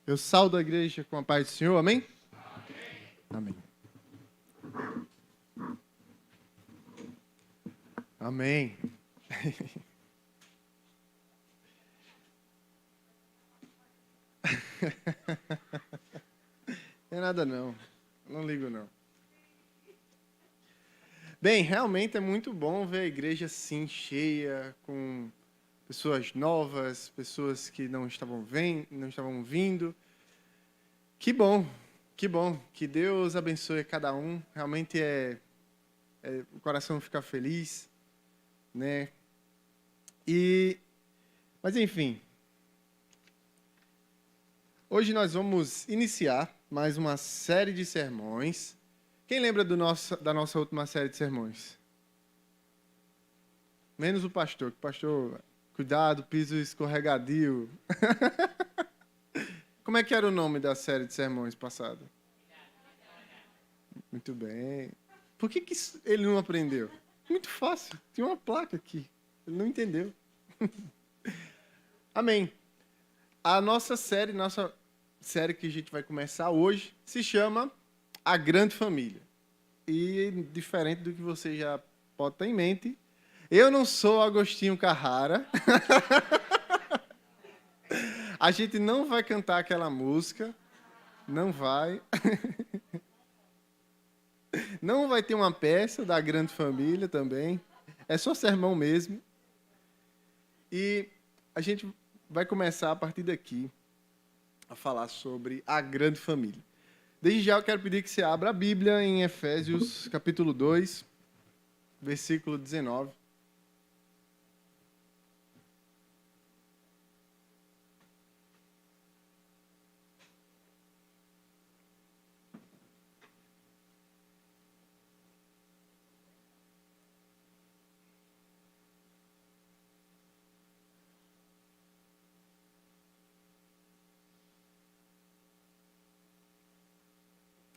Eu saúdo a igreja com a paz do Senhor, amém? Amém. Amém. Não é nada não, não ligo não. Bem, realmente é muito bom ver a igreja assim cheia, com pessoas novas, pessoas que não estavam vindo. Que bom, que bom. Que Deus abençoe cada um. Realmente o coração fica feliz, né? Mas enfim, hoje nós vamos iniciar mais uma série de sermões. Quem lembra da nossa última série de sermões? Menos o pastor, que o pastor, cuidado, piso escorregadio. Como é que era o nome da série de sermões passada? Muito bem. Por que ele não aprendeu? Muito fácil. Tinha uma placa aqui. Ele não entendeu. Amém. A nossa série que a gente vai começar hoje se chama A Grande Família. E diferente do que você já pode ter em mente, eu não sou Agostinho Carrara. A gente não vai cantar aquela música. Não vai. Não vai ter uma peça da Grande Família também. É só sermão mesmo. E a gente vai começar a partir daqui a falar sobre a Grande Família. Desde já eu quero pedir que você abra a Bíblia em Efésios, capítulo 2, versículo 19.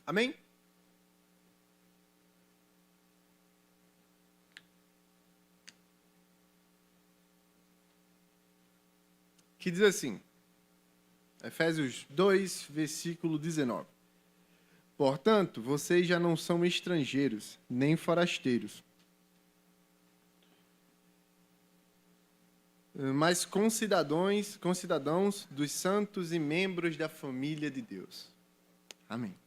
Amém? Que diz assim, Efésios 2, versículo 19. Portanto, vocês já não são estrangeiros, nem forasteiros, mas concidadãos dos santos e membros da família de Deus. Amém.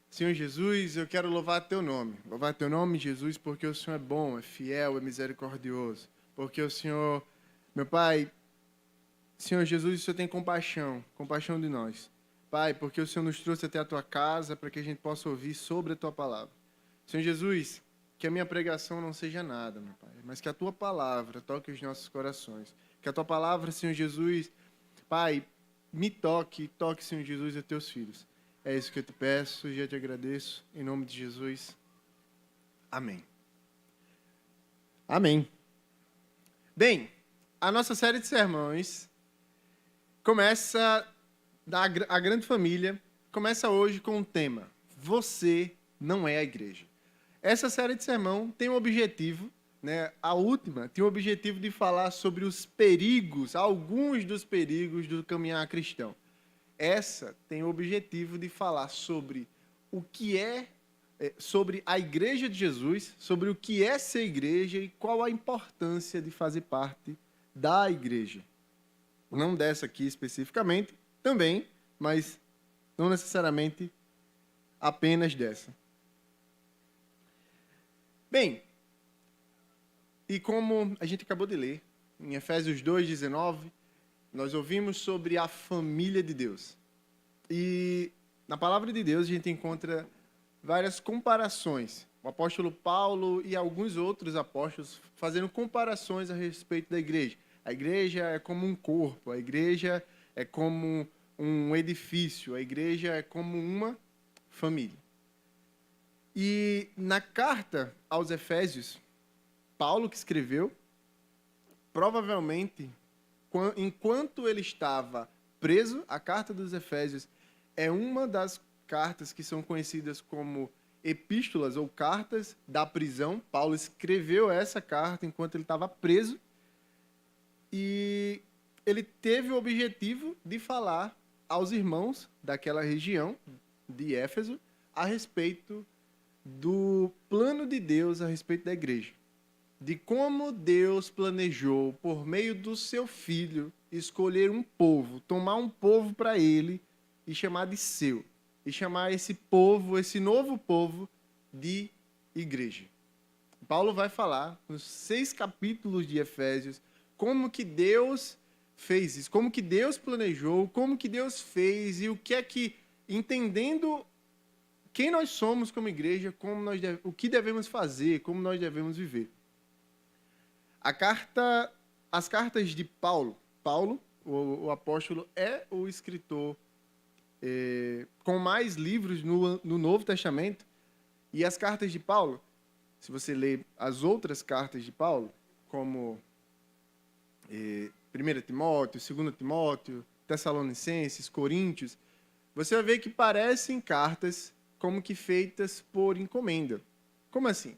Senhor Jesus, eu quero louvar teu nome. Louvar teu nome, Jesus, porque o Senhor é bom, é fiel, é misericordioso. Porque o Senhor, meu Pai, Senhor Jesus, o Senhor tem compaixão de nós. Pai, porque o Senhor nos trouxe até a tua casa para que a gente possa ouvir sobre a tua palavra. Senhor Jesus, que a minha pregação não seja nada, meu Pai, mas que a tua palavra toque os nossos corações. Que a tua palavra, Senhor Jesus, Pai, me toque, Senhor Jesus, a teus filhos. É isso que eu te peço e eu te agradeço. Em nome de Jesus. Amém. Amém. Bem, a nossa série de sermões começa, a Grande Família, começa hoje com o tema: Você não é a igreja. Essa série de sermão tem um objetivo, né? A última tem o objetivo de falar sobre os perigos, alguns dos perigos do caminhar cristão. Essa tem o objetivo de falar sobre o que sobre a Igreja de Jesus, sobre o que é ser igreja e qual a importância de fazer parte da igreja. Não dessa aqui especificamente, também, mas não necessariamente apenas dessa. Bem, e como a gente acabou de ler, em Efésios 2:19, nós ouvimos sobre a família de Deus. E na palavra de Deus a gente encontra várias comparações. O apóstolo Paulo e alguns outros apóstolos fazendo comparações a respeito da igreja. A igreja é como um corpo, a igreja é como um edifício, a igreja é como uma família. E na carta aos Efésios, Paulo que escreveu, provavelmente, enquanto ele estava preso, a carta dos Efésios é uma das cartas que são conhecidas como epístolas ou cartas da prisão. Paulo escreveu essa carta enquanto ele estava preso. E ele teve o objetivo de falar aos irmãos daquela região de Éfeso a respeito do plano de Deus a respeito da igreja. De como Deus planejou, por meio do seu Filho, escolher um povo, tomar um povo para ele e chamar de seu. E chamar esse povo, esse novo povo, de igreja. Paulo vai falar, nos 6 capítulos de Efésios, como que Deus fez isso, como que Deus planejou, como que Deus fez e o que é que, entendendo quem nós somos como igreja, o que devemos fazer, como nós devemos viver. As cartas de Paulo, o apóstolo, é o escritor com mais livros no Novo Testamento, e as cartas de Paulo, se você ler as outras cartas de Paulo, como 1 Timóteo, 2 Timóteo, Tessalonicenses, Coríntios, você vai ver que parecem cartas como que feitas por encomenda. Como assim?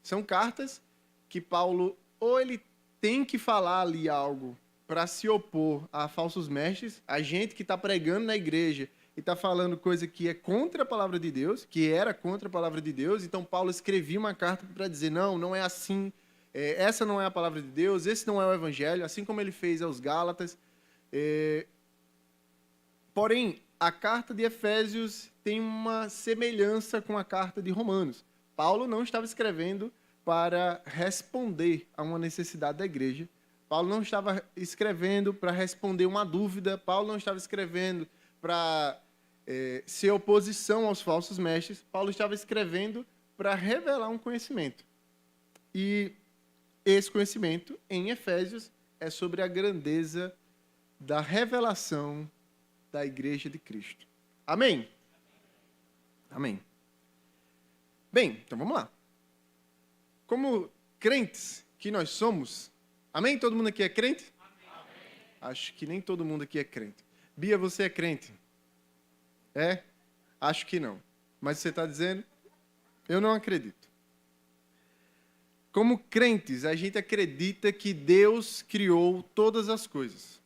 São cartas que Paulo, ou ele tem que falar ali algo para se opor a falsos mestres, a gente que está pregando na igreja e está falando coisa que é contra a palavra de Deus, que era contra a palavra de Deus, então Paulo escrevia uma carta para dizer, não é assim, essa não é a palavra de Deus, esse não é o evangelho, assim como ele fez aos Gálatas. Porém, a carta de Efésios tem uma semelhança com a carta de Romanos. Paulo não estava escrevendo para responder a uma necessidade da igreja. Paulo não estava escrevendo para responder uma dúvida. Paulo não estava escrevendo para ser oposição aos falsos mestres. Paulo estava escrevendo para revelar um conhecimento. E esse conhecimento, em Efésios, é sobre a grandeza da revelação da igreja de Cristo. Amém? Amém. Bem, então vamos lá. Como crentes que nós somos, amém? Todo mundo aqui é crente? Amém. Acho que nem todo mundo aqui é crente. Bia, você é crente? É? Acho que não. Mas você está dizendo? Eu não acredito. Como crentes, a gente acredita que Deus criou todas as coisas.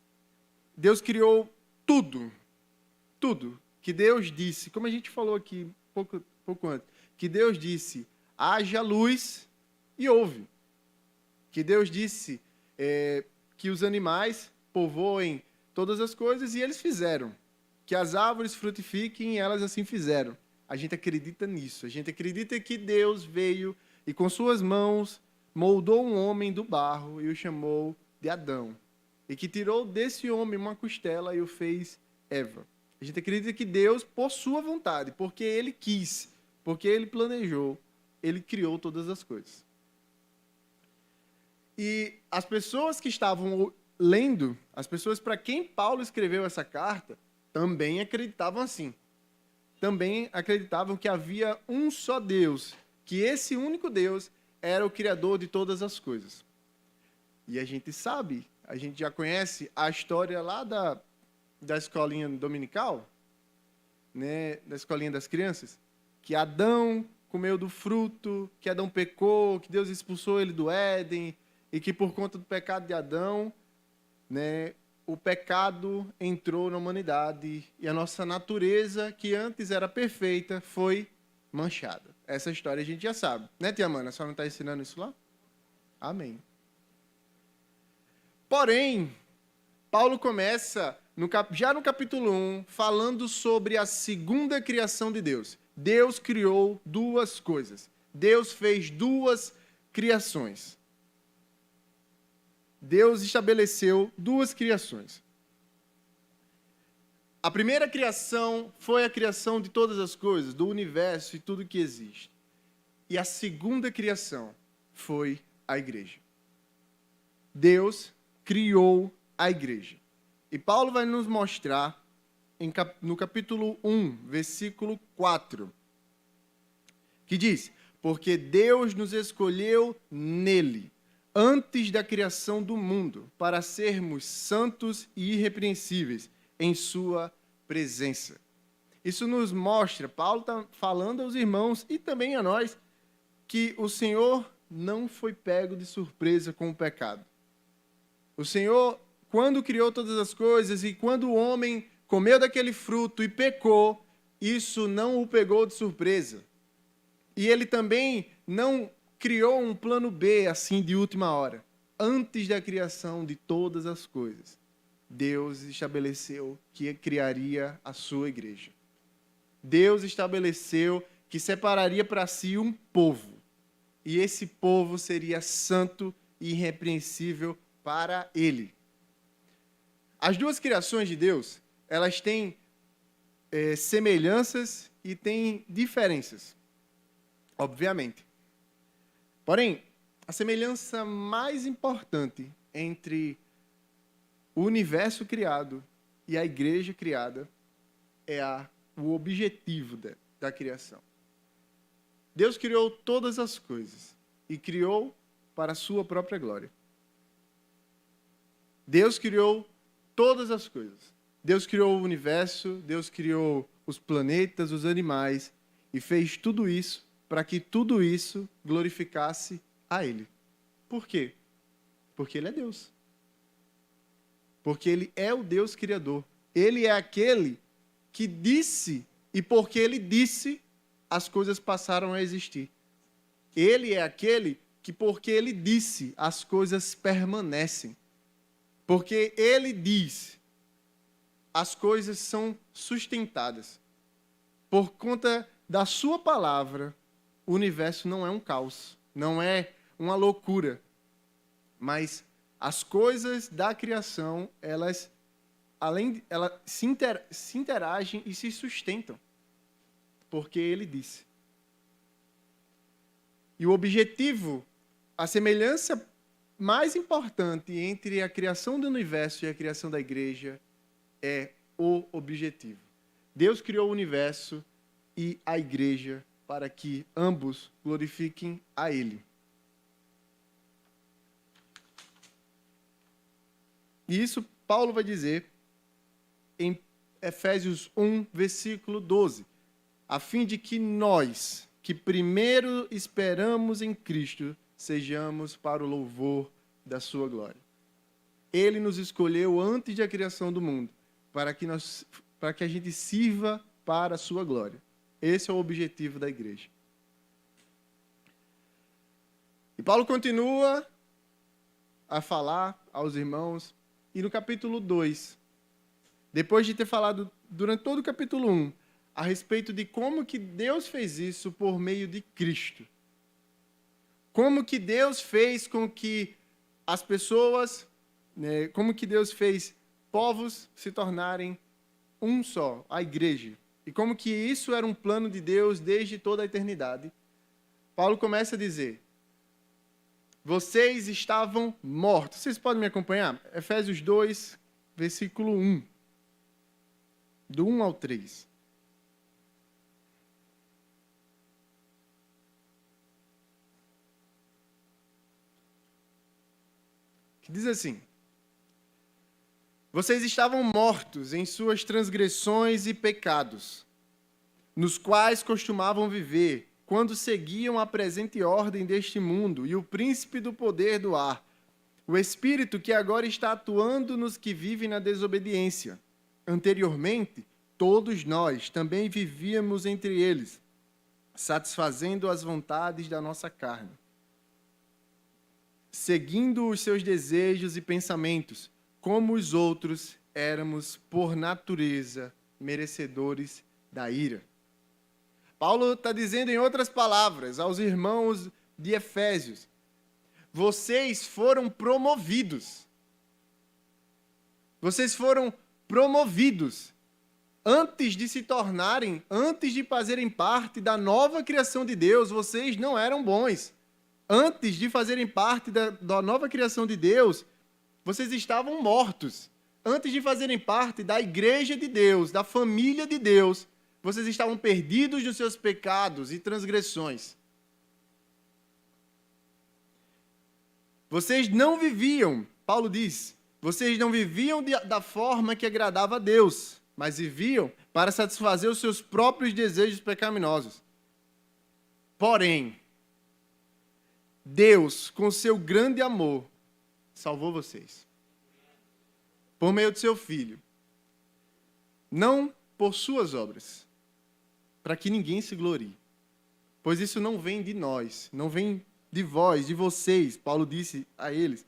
Deus criou tudo. Tudo. Que Deus disse, como a gente falou aqui pouco antes, que Deus disse, haja luz e houve. Que Deus disse que os animais povoem todas as coisas e eles fizeram. Que as árvores frutifiquem e elas assim fizeram. A gente acredita nisso. A gente acredita que Deus veio e com suas mãos moldou um homem do barro e o chamou de Adão. E que tirou desse homem uma costela e o fez Eva. A gente acredita que Deus, por sua vontade, porque Ele quis, porque Ele planejou, Ele criou todas as coisas. E as pessoas que estavam lendo, as pessoas para quem Paulo escreveu essa carta, também acreditavam assim. Também acreditavam que havia um só Deus, que esse único Deus era o Criador de todas as coisas. E a gente sabe, a gente já conhece a história lá da escolinha dominical, né, da escolinha das crianças, que Adão comeu do fruto, que Adão pecou, que Deus expulsou ele do Éden, e que por conta do pecado de Adão, né, o pecado entrou na humanidade e a nossa natureza, que antes era perfeita, foi manchada. Essa história a gente já sabe. Né, tia Mana? A senhora não está ensinando isso lá? Amém. Porém, Paulo começa, já no capítulo 1, falando sobre a segunda criação de Deus. Deus criou duas coisas. Deus fez duas criações. Deus estabeleceu duas criações. A primeira criação foi a criação de todas as coisas, do universo e tudo que existe. E a segunda criação foi a igreja. Deus criou a igreja. E Paulo vai nos mostrar no capítulo 1, versículo 4, que diz: porque Deus nos escolheu nele, antes da criação do mundo, para sermos santos e irrepreensíveis em sua presença. Isso nos mostra, Paulo está falando aos irmãos e também a nós, que o Senhor não foi pego de surpresa com o pecado. O Senhor quando criou todas as coisas e quando o homem comeu daquele fruto e pecou, isso não o pegou de surpresa. E ele também não criou um plano B, assim, de última hora. Antes da criação de todas as coisas, Deus estabeleceu que criaria a sua igreja. Deus estabeleceu que separaria para si um povo. E esse povo seria santo e irrepreensível para ele. As duas criações de Deus, elas têm semelhanças e têm diferenças, obviamente. Porém, a semelhança mais importante entre o universo criado e a igreja criada é o objetivo da criação. Deus criou todas as coisas e criou para a sua própria glória. Deus criou todas as coisas. Deus criou o universo, Deus criou os planetas, os animais, e fez tudo isso para que tudo isso glorificasse a Ele. Por quê? Porque Ele é Deus. Porque Ele é o Deus Criador. Ele é aquele que disse, e porque Ele disse, as coisas passaram a existir. Ele é aquele que, porque Ele disse, as coisas permanecem. Porque Ele diz, as coisas são sustentadas. Por conta da sua palavra, o universo não é um caos, não é uma loucura. Mas as coisas da criação, elas se interagem e se sustentam. Porque Ele disse. E o objetivo, a semelhança mais importante entre a criação do universo e a criação da igreja é o objetivo. Deus criou o universo e a igreja para que ambos glorifiquem a Ele. E isso Paulo vai dizer em Efésios 1, versículo 12. A fim de que nós, que primeiro esperamos em Cristo, sejamos para o louvor da sua glória. Ele nos escolheu antes da criação do mundo, para que a gente sirva para a sua glória. Esse é o objetivo da igreja. E Paulo continua a falar aos irmãos, e no capítulo 2, depois de ter falado durante todo o capítulo 1, a respeito de como que Deus fez isso por meio de Cristo. Como que Deus fez com que as pessoas, como que Deus fez povos se tornarem um só, a igreja. E como que isso era um plano de Deus desde toda a eternidade. Paulo começa a dizer, vocês estavam mortos. Vocês podem me acompanhar? Efésios 2, versículo 1. Do 1 ao 3. Que diz assim: vocês estavam mortos em suas transgressões e pecados, nos quais costumavam viver, quando seguiam a presente ordem deste mundo e o príncipe do poder do ar, o espírito que agora está atuando nos que vivem na desobediência. Anteriormente, todos nós também vivíamos entre eles, satisfazendo as vontades da nossa carne, seguindo os seus desejos e pensamentos. Como os outros, éramos, por natureza, merecedores da ira. Paulo está dizendo, em outras palavras, aos irmãos de Efésios, vocês foram promovidos. Vocês foram promovidos antes de se tornarem, antes de fazerem parte da nova criação de Deus, vocês não eram bons. Antes de fazerem parte da nova criação de Deus, vocês estavam mortos. Antes de fazerem parte da igreja de Deus, da família de Deus, vocês estavam perdidos nos seus pecados e transgressões. Vocês não viviam, Paulo diz, vocês não viviam da forma que agradava a Deus, mas viviam para satisfazer os seus próprios desejos pecaminosos. Porém, Deus, com seu grande amor, salvou vocês. por meio do seu Filho, não por suas obras, para que ninguém se glorie. Pois isso não vem de nós, não vem de vós, de vocês, Paulo disse a eles.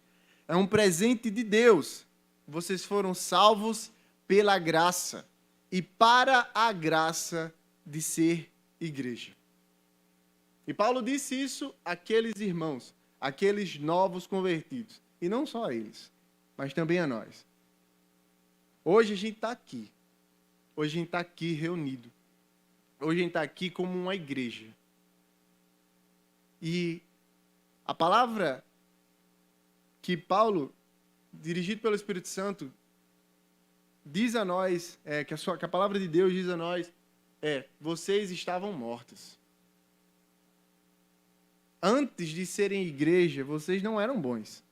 É um presente de Deus. Vocês foram salvos pela graça e para a graça de ser igreja. E Paulo disse isso àqueles irmãos, àqueles novos convertidos. E não só a eles, mas também a nós. Hoje a gente está aqui. Hoje a gente está aqui reunido. Hoje a gente está aqui como uma igreja. E a palavra que Paulo, dirigido pelo Espírito Santo, diz a nós, que a palavra de Deus diz a nós, vocês estavam mortos. Antes de serem igreja, vocês não eram bons.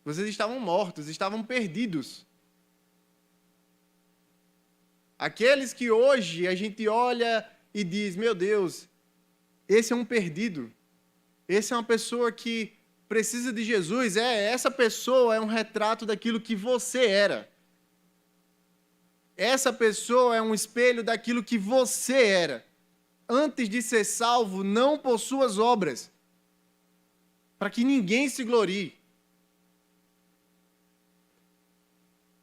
Vocês estavam mortos, estavam perdidos. Aqueles que hoje a gente olha e diz, meu Deus, esse é um perdido. Esse é uma pessoa que precisa de Jesus. Essa pessoa é um retrato daquilo que você era. Essa pessoa é um espelho daquilo que você era. Antes de ser salvo, não por suas obras, para que ninguém se glorie.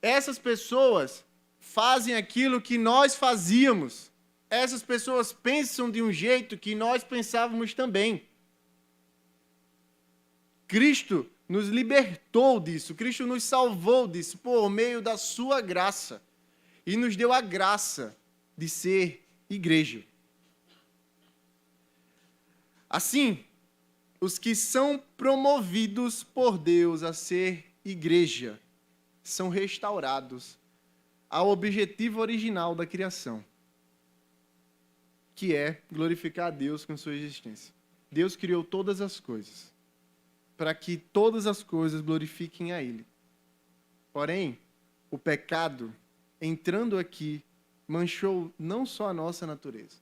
Essas pessoas fazem aquilo que nós fazíamos. Essas pessoas pensam de um jeito que nós pensávamos também. Cristo nos libertou disso, Cristo nos salvou disso por meio da sua graça e nos deu a graça de ser igreja. Assim, os que são promovidos por Deus a ser igreja são restaurados ao objetivo original da criação, que é glorificar a Deus com sua existência. Deus criou todas as coisas para que todas as coisas glorifiquem a Ele. Porém, o pecado, entrando aqui, manchou não só a nossa natureza,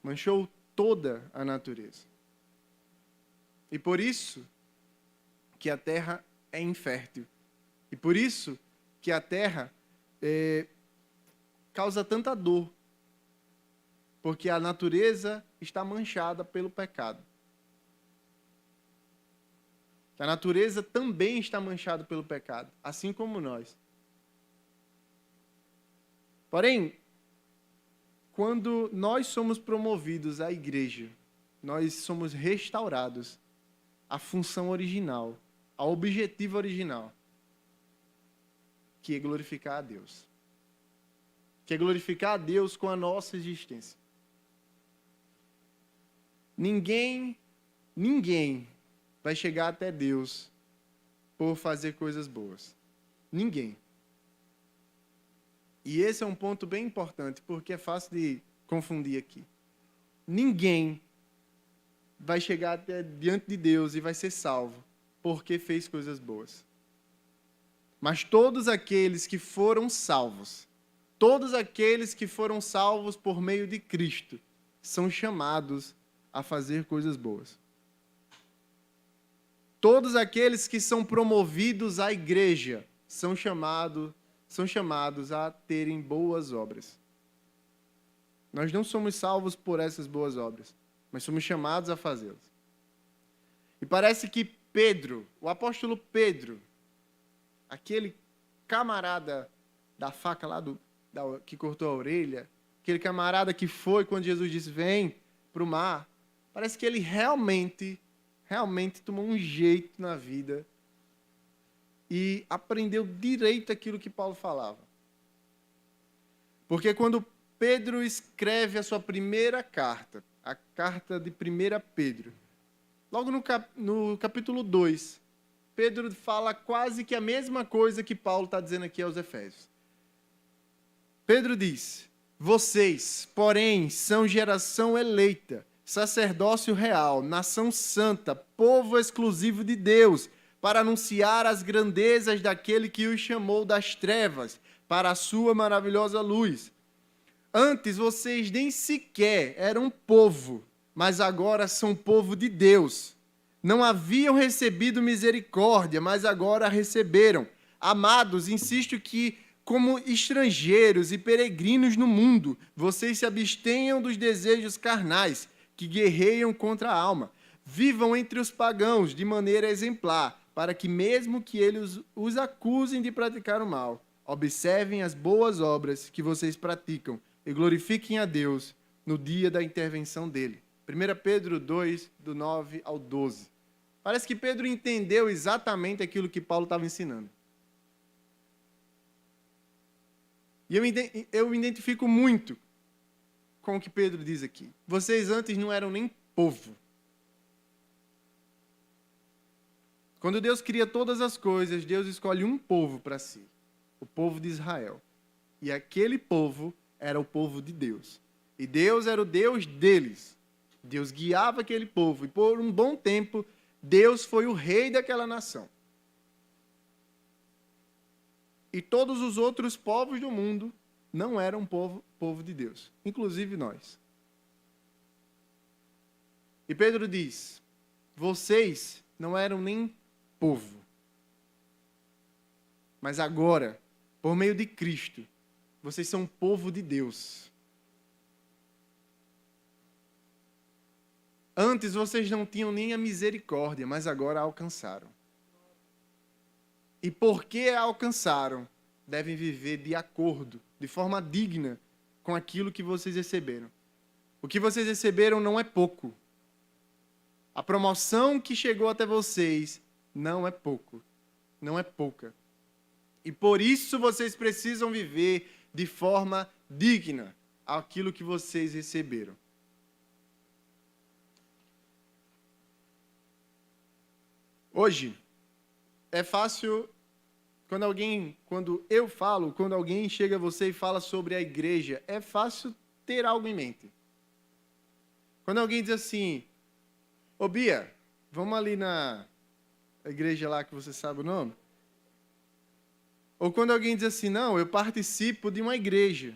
manchou toda a natureza. E por isso que a terra é infértil. E por isso que a terra causa tanta dor. Porque a natureza está manchada pelo pecado. A natureza também está manchada pelo pecado, assim como nós. Porém, quando nós somos promovidos à igreja, nós somos restaurados à função original, ao objetivo original, que é glorificar a Deus. Que é glorificar a Deus com a nossa existência. Ninguém vai chegar até Deus por fazer coisas boas. Ninguém. E esse é um ponto bem importante, porque é fácil de confundir aqui. Ninguém vai chegar até diante de Deus e vai ser salvo porque fez coisas boas. Mas todos aqueles que foram salvos, todos aqueles que foram salvos por meio de Cristo, são chamados a fazer coisas boas. Todos aqueles que são promovidos à igreja são chamados a terem boas obras. Nós não somos salvos por essas boas obras, mas somos chamados a fazê-las. E parece que Pedro, o apóstolo Pedro, aquele camarada da faca lá que cortou a orelha, aquele camarada que foi quando Jesus disse, vem para o mar, parece que ele realmente tomou um jeito na vida e aprendeu direito aquilo que Paulo falava. Porque quando Pedro escreve a sua primeira carta, a carta de 1 Pedro, logo no capítulo 2, Pedro fala quase que a mesma coisa que Paulo está dizendo aqui aos Efésios. Pedro diz, vocês, porém, são geração eleita, sacerdócio real, nação santa, povo exclusivo de Deus, para anunciar as grandezas daquele que os chamou das trevas para a sua maravilhosa luz. Antes vocês nem sequer eram povo, mas agora são povo de Deus. não haviam recebido misericórdia, mas agora a receberam. Amados, insisto que, como estrangeiros e peregrinos no mundo, vocês se abstenham dos desejos carnais que guerreiam contra a alma. Vivam entre os pagãos de maneira exemplar, para que, mesmo que eles os acusem de praticar o mal, observem as boas obras que vocês praticam e glorifiquem a Deus no dia da intervenção dele. 1 Pedro 2, do 9 ao 12. Parece que Pedro entendeu exatamente aquilo que Paulo estava ensinando. E eu me identifico muito com o que Pedro diz aqui. Vocês antes não eram nem povo. Quando Deus cria todas as coisas, Deus escolhe um povo para si, o povo de Israel. E aquele povo era o povo de Deus. E Deus era o Deus deles. Deus guiava aquele povo. E por um bom tempo, Deus foi o rei daquela nação. E todos os outros povos do mundo não eram povo de Deus, inclusive nós. E Pedro diz, vocês não eram nem povo. Mas agora, por meio de Cristo, vocês são povo de Deus. Antes vocês não tinham nem a misericórdia, mas agora a alcançaram. E porque a alcançaram, devem viver de acordo, de forma digna com aquilo que vocês receberam. O que vocês receberam não é pouco. A promoção que chegou até vocês não é pouco, não é pouca. E por isso vocês precisam viver de forma digna aquilo que vocês receberam. Hoje, é fácil, quando alguém chega a você e fala sobre a igreja, é fácil ter algo em mente. Quando alguém diz assim, ô Bia, vamos ali na igreja lá que você sabe o nome? Ou quando alguém diz assim, não, eu participo de uma igreja.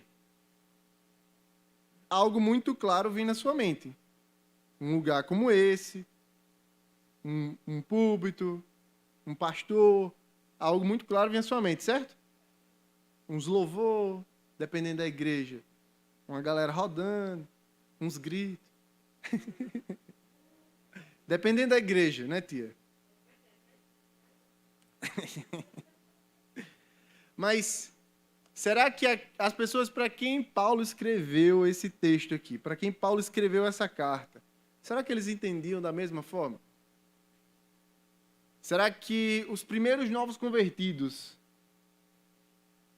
Algo muito claro vem na sua mente. Um lugar como esse, um púlpito, um pastor, algo muito claro vem na sua mente, certo? Uns louvor, dependendo da igreja. Uma galera rodando, uns gritos. Dependendo da igreja, né, tia? Mas será que as pessoas para quem Paulo escreveu esse texto aqui, para quem Paulo escreveu essa carta, será que eles entendiam da mesma forma? Será que os primeiros novos convertidos,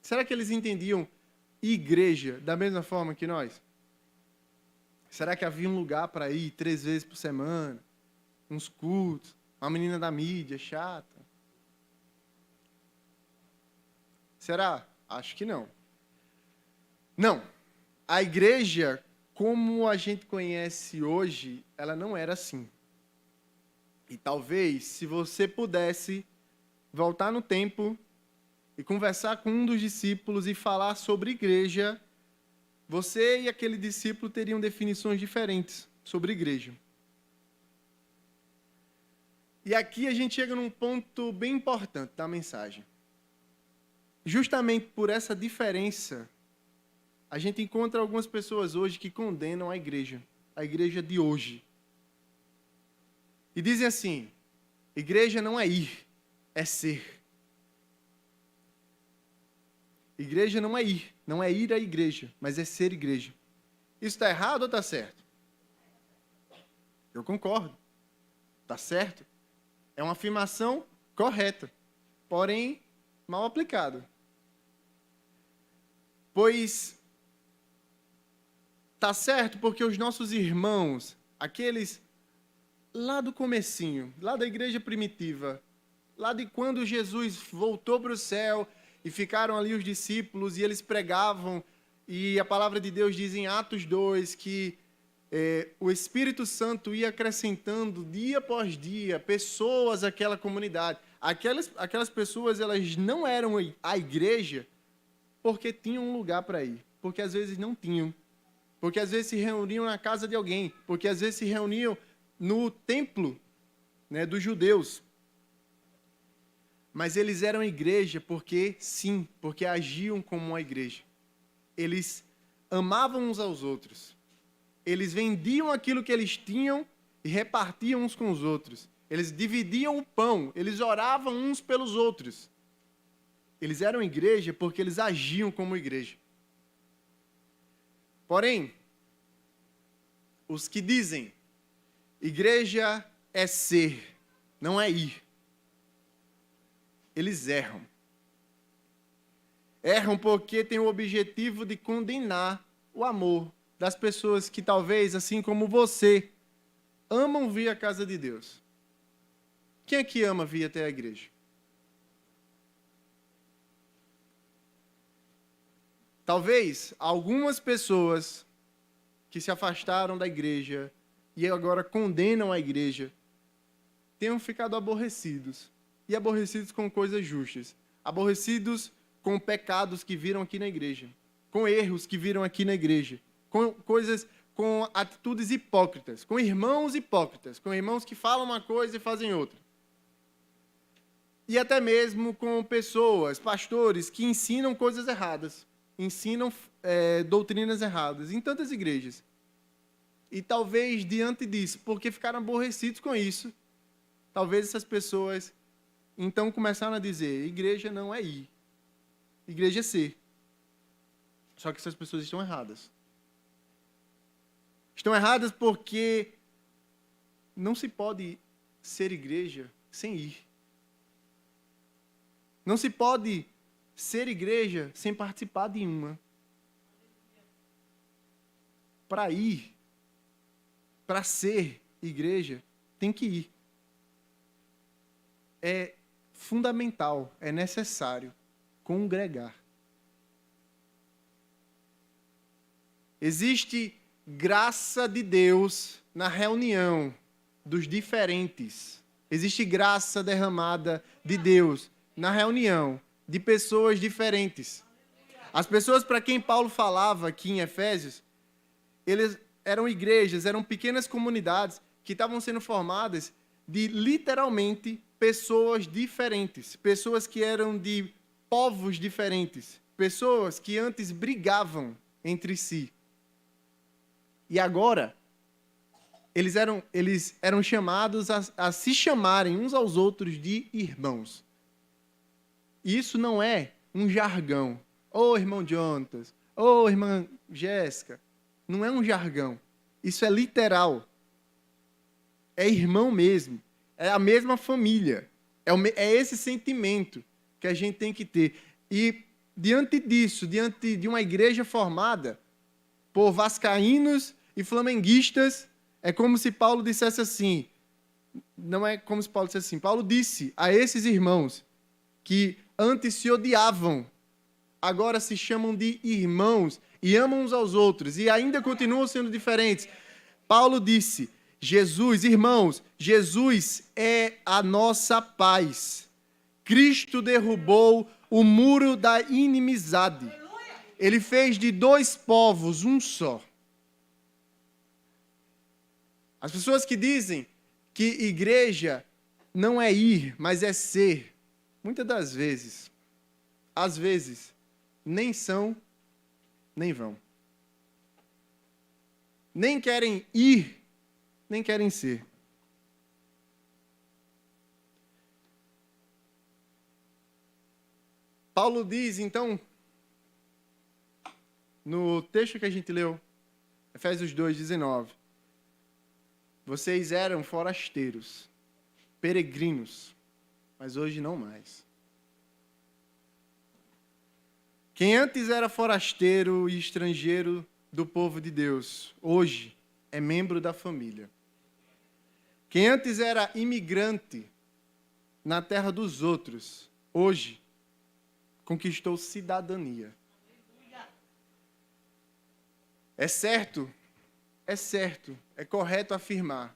será que eles entendiam igreja da mesma forma que nós? Será que havia um lugar para ir 3 vezes por semana? Uns cultos? Uma menina da mídia chata? Será? Acho que não. Não. A igreja, como a gente conhece hoje, ela não era assim. E talvez, se você pudesse voltar no tempo e conversar com um dos discípulos e falar sobre igreja, você e aquele discípulo teriam definições diferentes sobre igreja. E aqui a gente chega num ponto bem importante da mensagem. Justamente por essa diferença, a gente encontra algumas pessoas hoje que condenam a igreja de hoje. E dizem assim, igreja não é ir, é ser. Igreja não é ir à igreja, mas é ser igreja. Isso está errado ou está certo? Eu concordo. Está certo. É uma afirmação correta, porém mal aplicada. Pois está certo porque os nossos irmãos, aqueles lá do comecinho, lá da igreja primitiva, lá de quando Jesus voltou para o céu e ficaram ali os discípulos e eles pregavam, e a palavra de Deus diz em Atos 2 que o Espírito Santo ia acrescentando dia após dia pessoas àquela comunidade. Aquelas pessoas, elas não eram a igreja porque tinham um lugar para ir, porque às vezes não tinham, porque às vezes se reuniam na casa de alguém, porque às vezes se reuniam no templo né, dos judeus. Mas eles eram igreja porque, sim, porque agiam como uma igreja. Eles amavam uns aos outros. Eles vendiam aquilo que eles tinham e repartiam uns com os outros. Eles dividiam o pão, eles oravam uns pelos outros. Eles eram igreja porque eles agiam como igreja. Porém, os que dizem igreja é ser, não é ir, eles erram. Erram porque têm o objetivo de condenar o amor das pessoas que talvez, assim como você, amam vir à casa de Deus. Quem é que ama vir até a igreja? Talvez algumas pessoas que se afastaram da igreja e agora condenam a igreja tenham ficado aborrecidos. E aborrecidos com coisas justas. Aborrecidos com pecados que viram aqui na igreja. Com erros que viram aqui na igreja. Com atitudes hipócritas. Com irmãos hipócritas. Com irmãos que falam uma coisa e fazem outra. E até mesmo com pessoas, pastores, que ensinam coisas erradas. Ensinam doutrinas erradas. Em tantas igrejas. E talvez diante disso, porque ficaram aborrecidos com isso, talvez essas pessoas então começaram a dizer, igreja não é ir, igreja é ser. Só que essas pessoas estão erradas. Estão erradas porque não se pode ser igreja sem ir. Não se pode ser igreja sem participar de uma. Para ir, para ser igreja, tem que ir. É fundamental, é necessário congregar. Existe graça de Deus na reunião dos diferentes. Existe graça derramada de Deus na reunião de pessoas diferentes. As pessoas para quem Paulo falava aqui em Efésios, eles eram igrejas, eram pequenas comunidades que estavam sendo formadas de literalmente pessoas diferentes, pessoas que eram de povos diferentes, pessoas que antes brigavam entre si. E agora, eles eram chamados a se chamarem uns aos outros de irmãos. E isso não é um jargão. Ô, irmão Jonatas, ô, irmã Jéssica. Não é um jargão. Isso é literal. É irmão mesmo. É a mesma família. É esse sentimento que a gente tem que ter. E diante disso, diante de uma igreja formada por vascaínos e flamenguistas, é como se Paulo dissesse assim, não é como se Paulo dissesse assim, Paulo disse a esses irmãos que antes se odiavam, agora se chamam de irmãos e amam uns aos outros e ainda continuam sendo diferentes. Paulo disse, Jesus, irmãos, Jesus é a nossa paz. Cristo derrubou o muro da inimizade. Ele fez de dois povos um só. As pessoas que dizem que igreja não é ir, mas é ser, muitas das vezes, às vezes, nem são, nem vão. Nem querem ir, nem querem ser. Paulo diz, então, no texto que a gente leu, Efésios 2:19, vocês eram forasteiros, peregrinos, mas hoje não mais. Quem antes era forasteiro e estrangeiro do povo de Deus, hoje é membro da família. Quem antes era imigrante na terra dos outros, hoje conquistou cidadania. É certo, é correto afirmar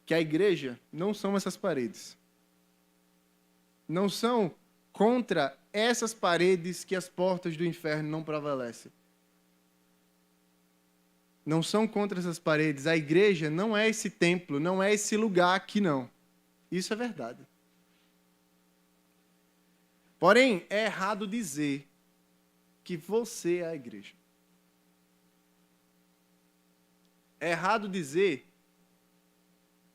que a igreja não são essas paredes. Não são contra essas paredes que as portas do inferno não prevalecem. não são contra essas paredes. A igreja não é esse templo, não é esse lugar aqui, não. Isso é verdade. Porém, é errado dizer que você é a igreja. É errado dizer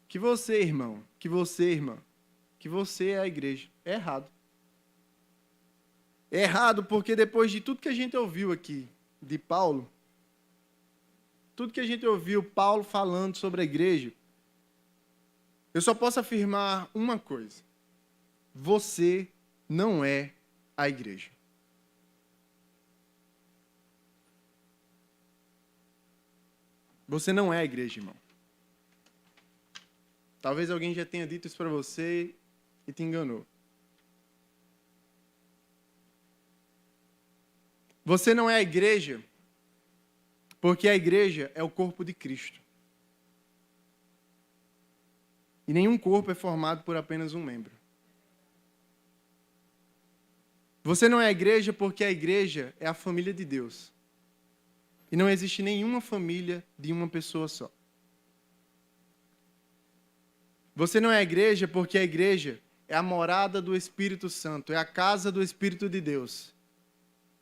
que você, irmão, que você, irmã, que você é a igreja. É errado. É errado porque depois de tudo que a gente ouviu aqui de Paulo, tudo que a gente ouviu Paulo falando sobre a igreja, eu só posso afirmar uma coisa: você não é a igreja. Você não é a igreja, irmão. Talvez alguém já tenha dito isso para você e te enganou. Você não é a igreja porque a igreja é o corpo de Cristo. E nenhum corpo é formado por apenas um membro. Você não é a igreja porque a igreja é a família de Deus. E não existe nenhuma família de uma pessoa só. Você não é a igreja porque a igreja é a morada do Espírito Santo, é a casa do Espírito de Deus.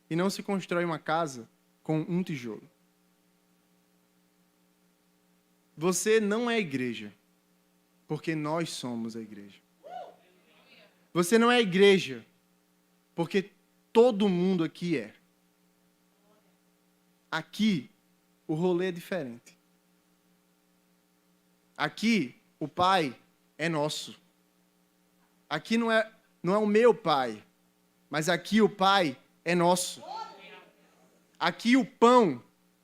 E não se constrói uma casa com um tijolo. Você não é a igreja porque nós somos a igreja. Você não é a igreja porque todo mundo aqui é. Aqui, o rolê é diferente. Aqui, o Pai é nosso. Aqui não é o meu Pai, mas aqui o Pai é nosso. Aqui o pão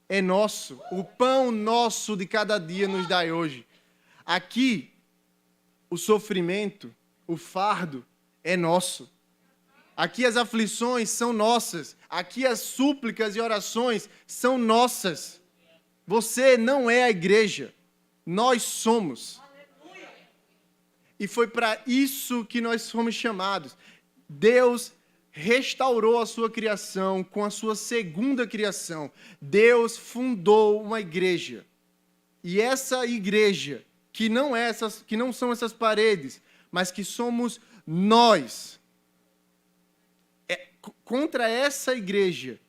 é nosso. O pão nosso de cada dia nos dai hoje. Aqui, o sofrimento, o fardo é nosso. Aqui as aflições são nossas. Aqui as súplicas e orações são nossas. Você não é a igreja. Nós somos. E foi para isso que nós fomos chamados. Deus restaurou a sua criação com a sua segunda criação. Deus fundou uma igreja. E essa igreja, que não são essas paredes, mas que somos nós. Contra essa igreja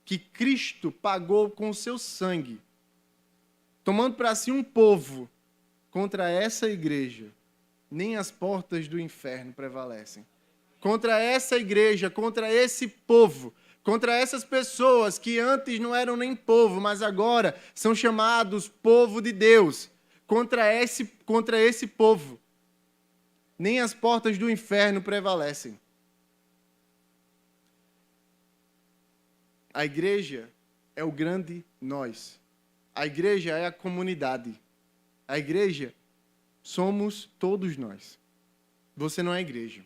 que Cristo pagou com o seu sangue, tomando para si um povo, contra essa igreja, nem as portas do inferno prevalecem. Contra essa igreja, contra esse povo, contra essas pessoas que antes não eram nem povo, mas agora são chamados povo de Deus, contra esse povo, nem as portas do inferno prevalecem. A igreja é o grande nós. A igreja é a comunidade. A igreja somos todos nós. Você não é a igreja.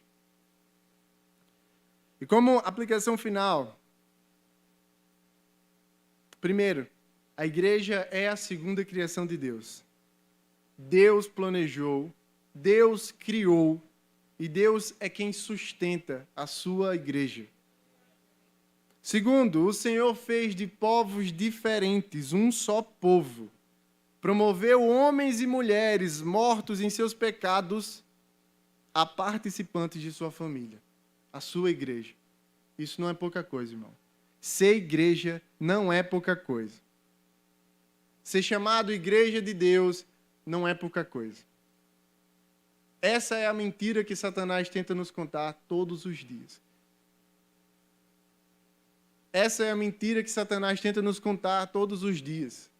E como aplicação final, primeiro, a igreja é a segunda criação de Deus. Deus planejou, Deus criou, e Deus é quem sustenta a sua igreja. Segundo, o Senhor fez de povos diferentes um só povo. Promoveu homens e mulheres mortos em seus pecados a participantes de sua família, a sua igreja. Isso não é pouca coisa, irmão. Ser igreja não é pouca coisa. Ser chamado igreja de Deus não é pouca coisa. Essa é a mentira que Satanás tenta nos contar todos os dias. Essa é a mentira que Satanás tenta nos contar todos os dias.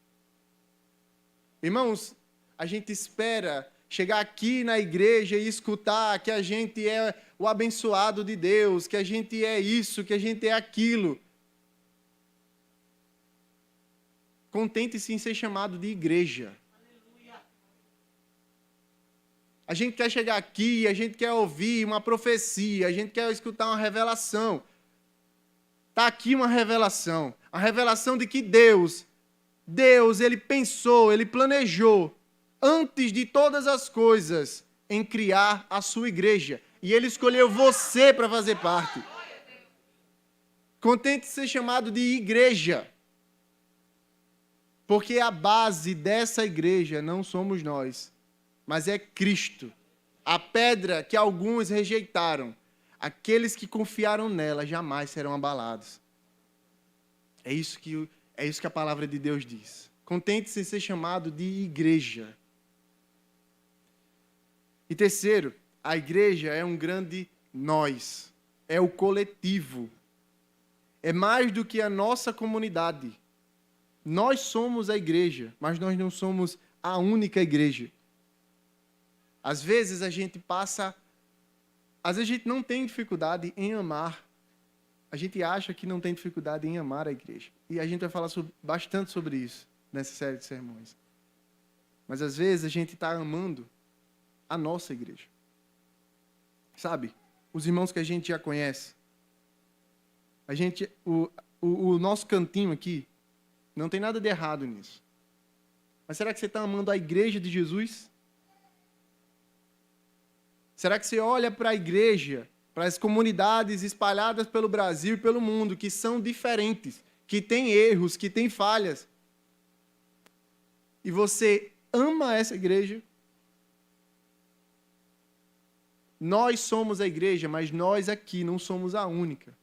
Irmãos, a gente espera chegar aqui na igreja e escutar que a gente é o abençoado de Deus, que a gente é isso, que a gente é aquilo. Contente-se em ser chamado de igreja. A gente quer chegar aqui, a gente quer ouvir uma profecia, a gente quer escutar uma revelação. Está aqui uma revelação. A revelação de que Deus, Ele pensou, Ele planejou, antes de todas as coisas, em criar a sua igreja. E Ele escolheu você para fazer parte. Contente de ser chamado de igreja. Porque a base dessa igreja não somos nós, mas é Cristo. A pedra que alguns rejeitaram, aqueles que confiaram nela jamais serão abalados. É isso que a palavra de Deus diz. Contente-se em ser chamado de igreja. E terceiro, a igreja é um grande nós. É o coletivo. É mais do que a nossa comunidade. Nós somos a igreja, mas nós não somos a única igreja. Às vezes a gente não tem dificuldade em amar. A gente acha que não tem dificuldade em amar a igreja. E a gente vai falar bastante sobre isso nessa série de sermões. Mas às vezes a gente está amando a nossa igreja. Sabe? Os irmãos que a gente já conhece. O nosso cantinho aqui, não tem nada de errado nisso. Mas será que você está amando a igreja de Jesus? Será que você olha para a igreja, para as comunidades espalhadas pelo Brasil e pelo mundo, que são diferentes, que têm erros, que têm falhas, e você ama essa igreja? Nós somos a igreja, mas nós aqui não somos a única.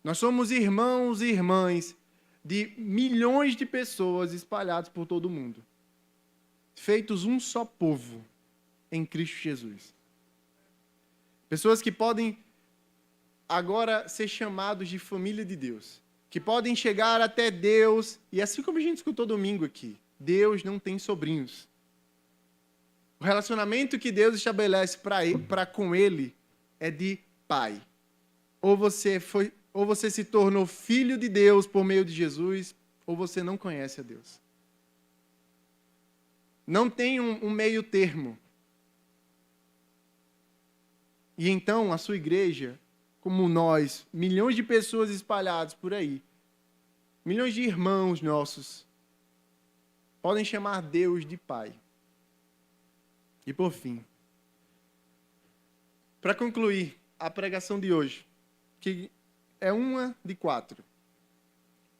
Nós somos irmãos e irmãs de milhões de pessoas espalhadas por todo o mundo, feitos um só povo em Cristo Jesus. Pessoas que podem agora ser chamados de família de Deus, que podem chegar até Deus, e assim como a gente escutou domingo aqui, Deus não tem sobrinhos. O relacionamento que Deus estabelece para com Ele é de pai. Ou você se tornou filho de Deus por meio de Jesus, ou você não conhece a Deus. Não tem um meio termo. E então a sua igreja, como nós, milhões de pessoas espalhadas por aí, milhões de irmãos nossos, podem chamar Deus de Pai. E por fim, para concluir a pregação de hoje, que é uma de 4.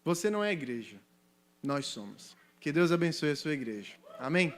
Você não é igreja, nós somos. Que Deus abençoe a sua igreja. Amém?